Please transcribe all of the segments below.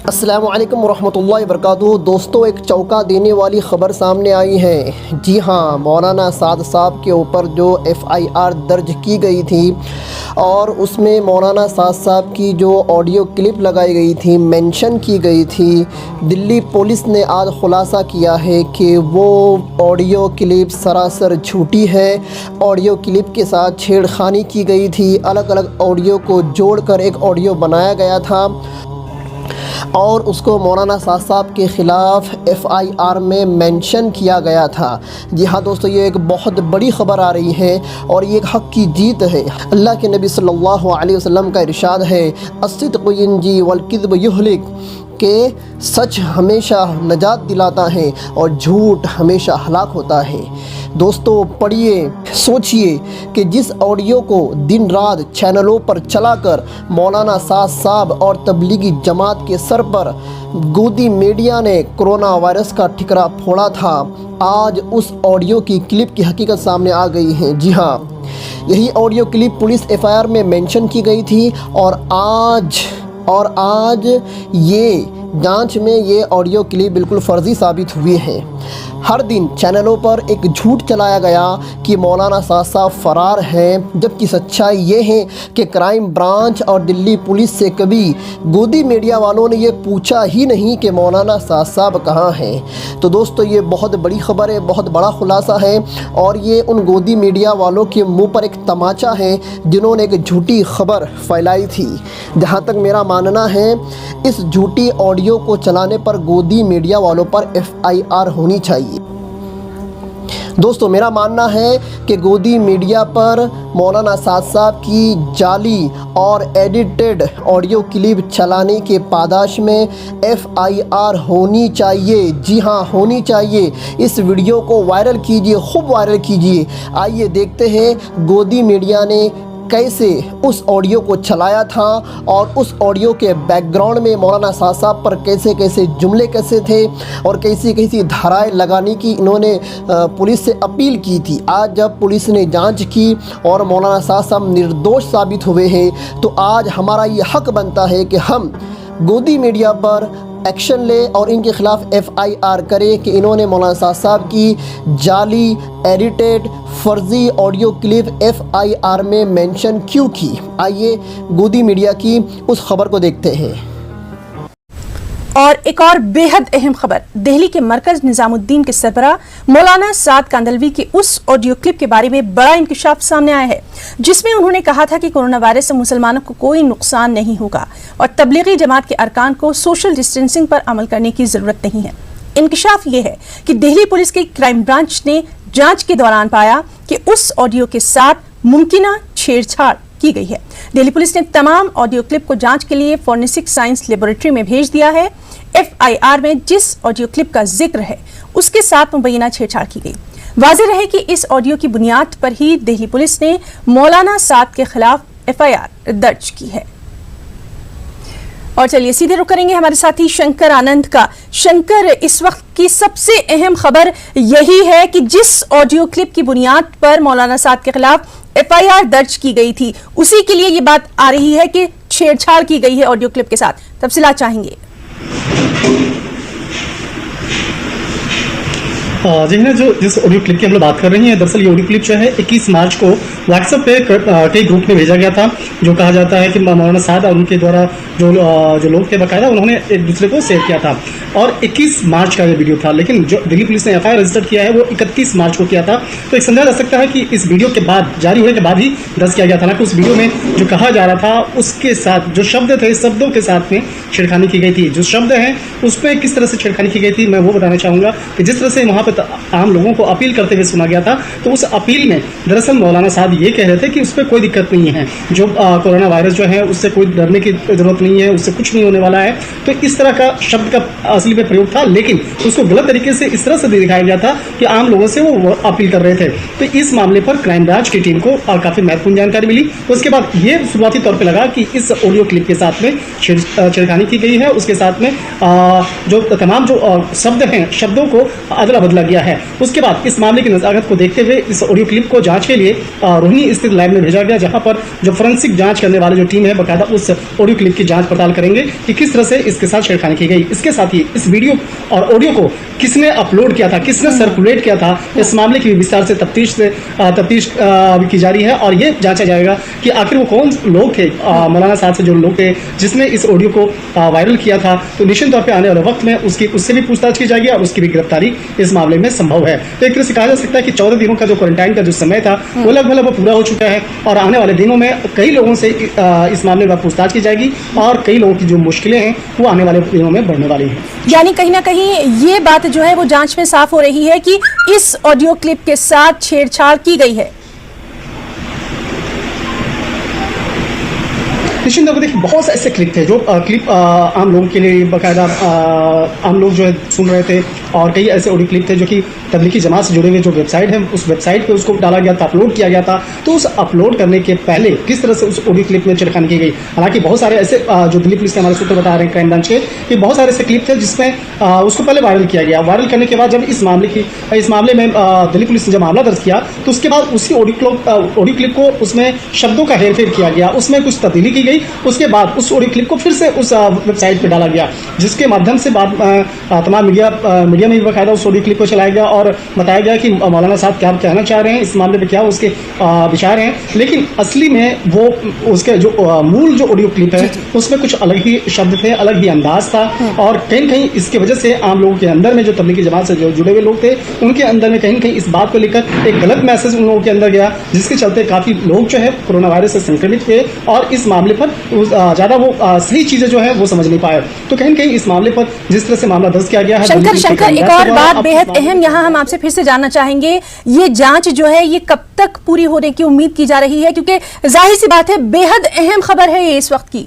अस्सलामु अलैकुम वरहमतुल्लाहि वबरकातुहू। दोस्तों, एक चौंका देने वाली ख़बर सामने आई है। जी हाँ, मौलाना साद साहब के ऊपर जो FIR दर्ज की गई थी और उसमें मौलाना साद साहब की जो ऑडियो क्लिप लगाई गई थी, मेंशन की गई थी, दिल्ली पुलिस ने आज ख़ुलासा किया है कि वो ऑडियो क्लिप सरासर झूठी है। ऑडियो क्लिप के साथ छेड़खानी की गई थी, अलग अलग ऑडियो को जोड़कर एक ऑडियो बनाया गया था और उसको मौलाना साद साहब के ख़िलाफ़ FIR में मेंशन किया गया था। जी हाँ दोस्तों, ये एक बहुत बड़ी ख़बर आ रही है और ये एक हक़ की जीत है। अल्लाह के नबी सल्लल्लाहु अलैहि वसल्लम का इरशाद है, अस्सिद्क़ु यंजी वल किज़्ब युहलिक, के सच हमेशा नजात दिलाता है और झूठ हमेशा हलाक होता है। दोस्तों पढ़िए, सोचिए कि जिस ऑडियो को दिन रात चैनलों पर चलाकर मौलाना साद साहब और तबलीगी जमात के सर पर गोदी मीडिया ने कोरोना वायरस का ठिकरा फोड़ा था, आज उस ऑडियो की क्लिप की हकीकत सामने आ गई है। जी हाँ, यही ऑडियो क्लिप पुलिस FIR में मेंशन की गई थी और आज ये जांच में ये ऑडियो क्लिप बिल्कुल फ़र्ज़ी साबित हुई है। हर दिन चैनलों पर एक झूठ चलाया गया कि मौलाना साद साहब फ़रार हैं, जबकि सच्चाई ये है कि क्राइम ब्रांच और दिल्ली पुलिस से कभी गोदी मीडिया वालों ने ये पूछा ही नहीं कि मौलाना साद साहब कहाँ हैं। तो दोस्तों, ये बहुत बड़ी ख़बर है, बहुत बड़ा खुलासा है और ये उन गोदी मीडिया वालों के मुंह पर एक तमाचा है जिन्होंने एक झूठी खबर फैलाई थी। जहाँ तक मेरा मानना है, इस झूठी ऑडियो को चलाने पर गोदी मीडिया वालों पर FIR होनी चाहिए। दोस्तों, मेरा मानना है कि गोदी मीडिया पर मौलाना साद साहब की जाली और एडिटेड ऑडियो क्लिप चलाने के पादाश में FIR होनी चाहिए। जी हाँ, होनी चाहिए। इस वीडियो को वायरल कीजिए, खूब वायरल कीजिए। आइए देखते हैं गोदी मीडिया ने कैसे उस ऑडियो को चलाया था और उस ऑडियो के बैकग्राउंड में मौलाना साद साहब पर कैसे कैसे जुमले कैसे थे और कैसी कैसी धाराएं लगाने की इन्होंने पुलिस से अपील की थी। आज जब पुलिस ने जांच की और मौलाना साद साहब निर्दोष साबित हुए हैं, तो आज हमारा ये हक बनता है कि हम गोदी मीडिया पर एक्शन ले और इनके ख़िलाफ़ FIR करे कि इन्होंने मौलाना साद साहब की जाली एडिटेड फ़र्ज़ी ऑडियो क्लिप FIR में मेंशन क्यों की। आइए गोदी मीडिया की उस खबर को देखते हैं। और एक और बेहद अहम खबर, दिल्ली के मरकज निजामुद्दीन के सरबराह मौलाना साद कांदलवी की उस ऑडियो क्लिप के बारे में बड़ा इंकशाफ सामने आया है, जिसमें उन्होंने कहा था कि कोरोना वायरस से मुसलमानों को कोई नुकसान नहीं होगा और तबलीगी जमात के अरकान को सोशल डिस्टेंसिंग पर अमल करने की जरूरत नहीं है। इंकशाफ ये है कि दिल्ली पुलिस की क्राइम ब्रांच ने जांच के दौरान पाया कि उस ऑडियो के साथ मुमकिना छेड़छाड़ की गई है। दिल्ली पुलिस ने तमाम ऑडियो क्लिप को जांच के लिए फॉरेंसिक साइंस लेबोरेटरी में भेज दिया है। FIR में जिस ऑडियो क्लिप का जिक्र है उसके साथ मुबैना छेड़छाड़ की गई। वाज़ेह रहे कि इस ऑडियो की बुनियाद पर ही दिल्ली पुलिस ने मौलाना साद के खिलाफ FIR दर्ज की है। और चलिए सीधे रुख करेंगे हमारे साथी शंकर आनंद का। शंकर, इस वक्त की सबसे अहम खबर यही है कि जिस ऑडियो क्लिप की बुनियाद पर मौलाना साद के खिलाफ FIR दर्ज की गई थी, उसी के लिए ये बात आ रही है कि छेड़छाड़ की गई है ऑडियो क्लिप के साथ। तफसीलात चाहेंगे। जी हाँ, जिस ऑडियो क्लिप की हम लोग बात कर रहे हैं, दरअसल ये ऑडियो क्लिप जो है 21 मार्च को व्हाट्सएप पे कई ग्रुप में भेजा गया था, जो कहा जाता है कि मौलाना साद और उनके द्वारा जो लोग थे बाकायदा उन्होंने एक दूसरे को शेयर किया था। और 21 मार्च का ये वीडियो था, लेकिन जो दिल्ली पुलिस ने FIR रजिस्टर किया है वो 31 मार्च को किया था। तो एक समझा जा सकता है कि इस वीडियो के बाद, जारी होने के बाद ही दर्ज किया गया था ना, कि उस वीडियो में जो कहा जा रहा था उसके साथ जो शब्द थे, शब्दों के साथ में छेड़खानी की गई थी। जो शब्द हैं उस पर किस तरह से छेड़खानी की गई थी, मैं वो बताना चाहूँगा कि जिस तरह से वहाँ पर आम लोगों को अपील करते हुए सुना गया था, तो उस अपील में दरअसल मौलाना साद ये कह रहे थे कि उस पर कोई दिक्कत नहीं है, जो कोरोना वायरस जो है उससे कोई डरने की जरूरत नहीं है, उससे कुछ नहीं होने वाला है। तो इस तरह का शब्द का असली में प्रयोग था, लेकिन उसको गलत तरीके से इस तरह से दिखाया गया था कि आम लोगों से वो अपील कर रहे थे। तो इस मामले पर क्राइम ब्रांच की टीम को काफ़ी महत्वपूर्ण जानकारी मिली। तो उसके बाद ये शुरुआती तौर पर लगा कि इस ऑडियो क्लिप के साथ में छेड़खानी की गई है, उसके साथ में जो तमाम जो शब्द हैं, शब्दों को अदला बदला लग गया है। उसके बाद इस मामले की नज़ाकत को देखते हुए इस ऑडियो क्लिप को जांच के लिए रोहिणी स्थित लैब में भेजा गया, जहां पर जो फोरेंसिक जांच करने वाली जो टीम है बाकायदा उस ऑडियो क्लिप की जांच पड़ताल करेंगे कि किस तरह से इसके साथ छेड़खानी की गई। इसके साथ ही इस वीडियो और ऑडियो को किसने अपलोड किया था, किसने सर्कुलेट किया था, इस मामले की विस्तार से तफ्तीश की जा रही है और ये जांचा जाएगा कि आखिर वो कौन लोग थे, मौलाना साहब से जो लोग थे जिसने इस ऑडियो को वायरल किया था। तो निश्चित तौर पे आने वाले वक्त में उससे भी पूछताछ की जाएगी और उसकी भी गिरफ्तारी इस मामले में संभव है। तो एक तरह से कहा जा सकता है कि 14 दिनों का जो क्वारंटाइन का जो समय था वो लगभग पूरा हो चुका है और आने वाले दिनों में कई लोगों से इस मामले में पूछताछ की जाएगी और कई लोगों की जो मुश्किलें हैं वो आने वाले दिनों में बढ़ने वाली हैं। यानी कहीं ना कहीं ये बात जो है वो जांच में साफ हो रही है कि इस ऑडियो क्लिप के साथ छेड़छाड़ की गई है। निश्चित तौर पर देखिए बहुत से ऐसे क्लिप थे जो क्लिप आम लोगों के लिए बाकायदा आम लोग जो है सुन रहे थे और कई ऐसे ऑडियो क्लिप थे जो कि तबलीगी जमात से जुड़े हुए जो वेबसाइट है उस वेबसाइट पे उसको डाला गया था, अपलोड किया गया था। तो उस अपलोड करने के पहले किस तरह से उस ऑडियो क्लिप में छेड़खानी की गई। हालांकि बहुत सारे ऐसे जो दिल्ली पुलिस के हमारे सूत्र बता रहे हैं क्राइम ब्रांच के कि बहुत सारे ऐसे क्लिप थे जिसमें उसको पहले वायरल किया गया। वायरल करने के बाद जब इस मामले में दिल्ली पुलिस ने जब मामला दर्ज किया तो उसके बाद उसी ऑडियो क्लिप को उसमें शब्दों का हेरफेर किया गया, उसमें कुछ तब्दीली की गई। उसके बाद उस ऑडियो क्लिप को फिर से उस वेबसाइट पे डाला गया, जिसके माध्यम से बाद तमाम मीडिया में भी बाकायदा उस ऑडियो क्लिप को चलाया गया और बताया गया कि मौलाना साहब क्या कहना चाह रहे हैं इस मामले पे, क्या उसके विचार हैं। लेकिन असली में वो उसके जो मूल जो ऑडियो क्लिप है उसमें कुछ अलग ही शब्द थे, अलग ही अंदाज था और कहीं कहीं इसकी वजह से आम लोगों के अंदर में जो तबलीगी जमात से जो जुड़े हुए लोग थे उनके अंदर में कहीं कहीं इस बात को लेकर एक गलत मैसेज उन लोगों के अंदर गया, जिसके चलते काफ़ी लोग जो है कोरोना वायरस से संक्रमित हुए और इस मामले पर ज़्यादा वो सही चीज़ें जो है वो समझ नहीं पाए। तो कहीं कहीं इस मामले पर जिस तरह से मामला दर्ज किया गया है। शंकर एक और बात बेहद अहम यहाँ हम आपसे फिर से जानना चाहेंगे, ये जांच जो है ये कब तक पूरी होने की उम्मीद की जा रही है, क्योंकि जाहिर सी बात है बेहद अहम खबर है ये इस वक्त की।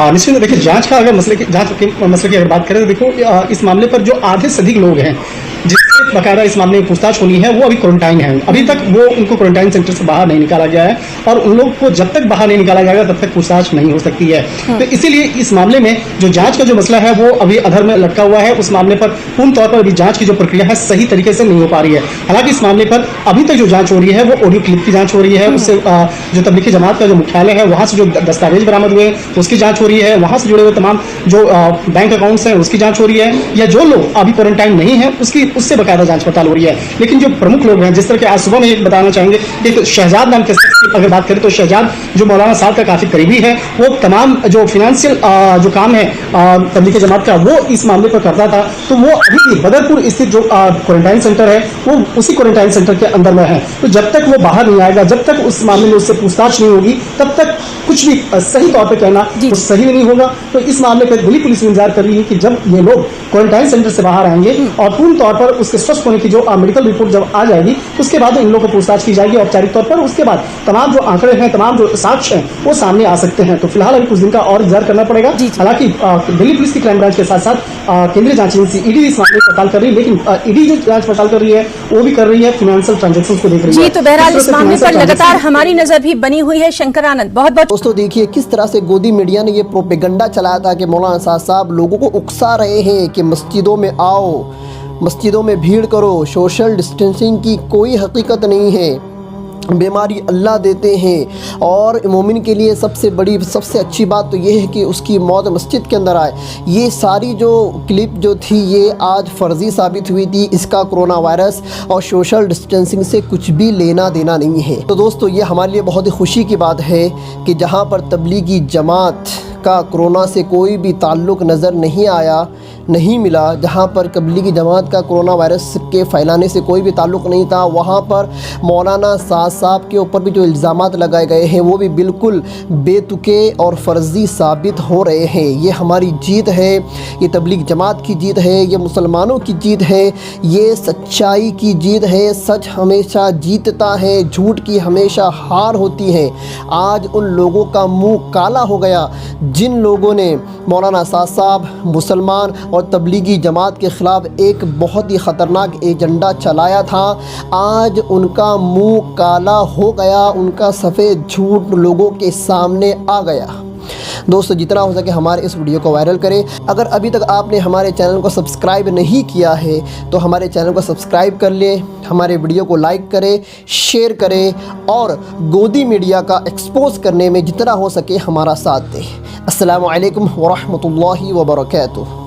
निश्चित देखिए जांच का अगर मसले की अगर बात करें तो देखो इस मामले पर जो आधे से अधिक लोग हैं जिससे बाकायदा इस मामले में पूछताछ होनी है वो अभी क्वारंटाइन है। अभी तक वो उनको क्वारंटाइन सेंटर से बाहर नहीं निकाला गया है और उन लोग को जब तक बाहर नहीं निकाला जाएगा तब तक पूछताछ नहीं हो सकती है। तो इसीलिए इस मामले में जो जांच का जो मसला है वो अभी अधर में लटका हुआ है। उस मामले पर पूर्ण तौर पर अभी जांच की जो प्रक्रिया है सही तरीके से नहीं हो पा रही है। हालांकि इस मामले पर अभी तक जो जांच हो रही है वो ऑडियो क्लिप की जांच हो रही है, उससे जो तबलीगी जमात का जो मुख्यालय है वहाँ से जो दस्तावेज बरामद हुए उसकी जांच हो रही है, वहाँ से जुड़े हुए तमाम जो बैंक अकाउंट्स हैं उसकी जांच हो रही है, या जो लोग अभी क्वारंटाइन नहीं है उससे बाकायदा जांच पड़ताल हो रही है। लेकिन जो प्रमुख लोग हैं, जिस तरह के आज सुबह में एक बताना चाहेंगे कि शहजाद नाम के अगर बात करें तो शहजाद जो मौलाना साहब का काफी करीबी है, वो तमाम जो फाइनेंशियल जो काम है तबलीगी जमात का वो इस मामले पर करता था। तो वो अभी भी बदरपुर स्थित जो क्वारंटाइन सेंटर है वो उसी क्वारंटाइन सेंटर के अंदर में है। तो जब तक वो बाहर नहीं आएगा, जब तक उस मामले में उससे पूछताछ नहीं होगी, तब तक कुछ भी सही तौर पर कहना वो सही नहीं होगा। तो इस मामले पर दिल्ली पुलिस इंतजार कर रही है कि जब ये लोग क्वारंटाइन सेंटर से बाहर आएंगे और पूर्ण तौर पर उसके स्वस्थ होने की जो मेडिकल रिपोर्ट जब आ जाएगी उसके बाद इन लोगों को पूछताछ की जाएगी औपचारिक तौर पर। उसके बाद तमाम जो आंकड़े हैं, तमाम जो साक्ष्य हैं वो सामने आ सकते हैं। तो फिलहाल अभी कुछ दिन का और इंतजार करना पड़ेगा। हालांकि दिल्ली पुलिस की क्राइम ब्रांच के साथ साथ केंद्रीय जांच एजेंसी ईडी इस मामले की पड़ताल कर रही है, लेकिन ईडी जो जांच पड़ताल कर रही है वो भी कर रही है फाइनेंशियल ट्रांजैक्शंस को देख रही है। तो बहरहाल इस मामले पर लगातार हमारी नजर भी बनी हुई है। शंकर आनंद बहुत बहुत। दोस्तों देखिए किस तरह से गोदी मीडिया ने ये प्रोपेगेंडा चलाया था कि मौलाना साहब लोगों को उकसा रहे हैं कि मस्जिदों में आओ, मस्जिदों में भीड़ करो, सोशल डिस्टेंसिंग की कोई हकीकत नहीं है, बीमारी अल्लाह देते हैं और मोमिन के लिए सबसे अच्छी बात तो ये है कि उसकी मौत मस्जिद के अंदर आए। ये सारी जो क्लिप जो थी ये आज फर्जी साबित हुई थी। इसका कोरोना वायरस और सोशल डिस्टेंसिंग से कुछ भी लेना देना नहीं है। तो दोस्तों ये हमारे लिए बहुत ही खुशी की बात है कि जहाँ पर तबलीगी जमात का कोरोना से कोई भी ताल्लुक़ नज़र नहीं आया, नहीं मिला, जहाँ पर तबलीगी जमात का कोरोना वायरस के फैलाने से कोई भी ताल्लुक़ नहीं था, वहाँ पर मौलाना साहब के ऊपर भी जो इल्ज़ामात लगाए गए हैं वो भी बिल्कुल बेतुके और फ़र्ज़ी साबित हो रहे हैं। ये हमारी जीत है, ये तबलीग जमात की जीत है, ये मुसलमानों की जीत है, ये सच्चाई की जीत है। सच हमेशा जीतता है, झूठ की हमेशा हार होती है। आज उन लोगों का मुँह काला हो गया जिन लोगों ने मौलाना साहब, मुसलमान और तबलीगी जमात के ख़िलाफ़ एक बहुत ही ख़तरनाक एजेंडा चलाया था। आज उनका मुंह काला हो गया, उनका सफ़ेद झूठ लोगों के सामने आ गया। दोस्तों जितना हो सके हमारे इस वीडियो को वायरल करें। अगर अभी तक आपने हमारे चैनल को सब्सक्राइब नहीं किया है तो हमारे चैनल को सब्सक्राइब कर ले, हमारे वीडियो को लाइक करें, शेयर करें और गोदी मीडिया का एक्सपोज करने में जितना हो सके हमारा साथ दें। अस्सलामु अलैकुम वरहमतुल्लाहि वबरकातुहू।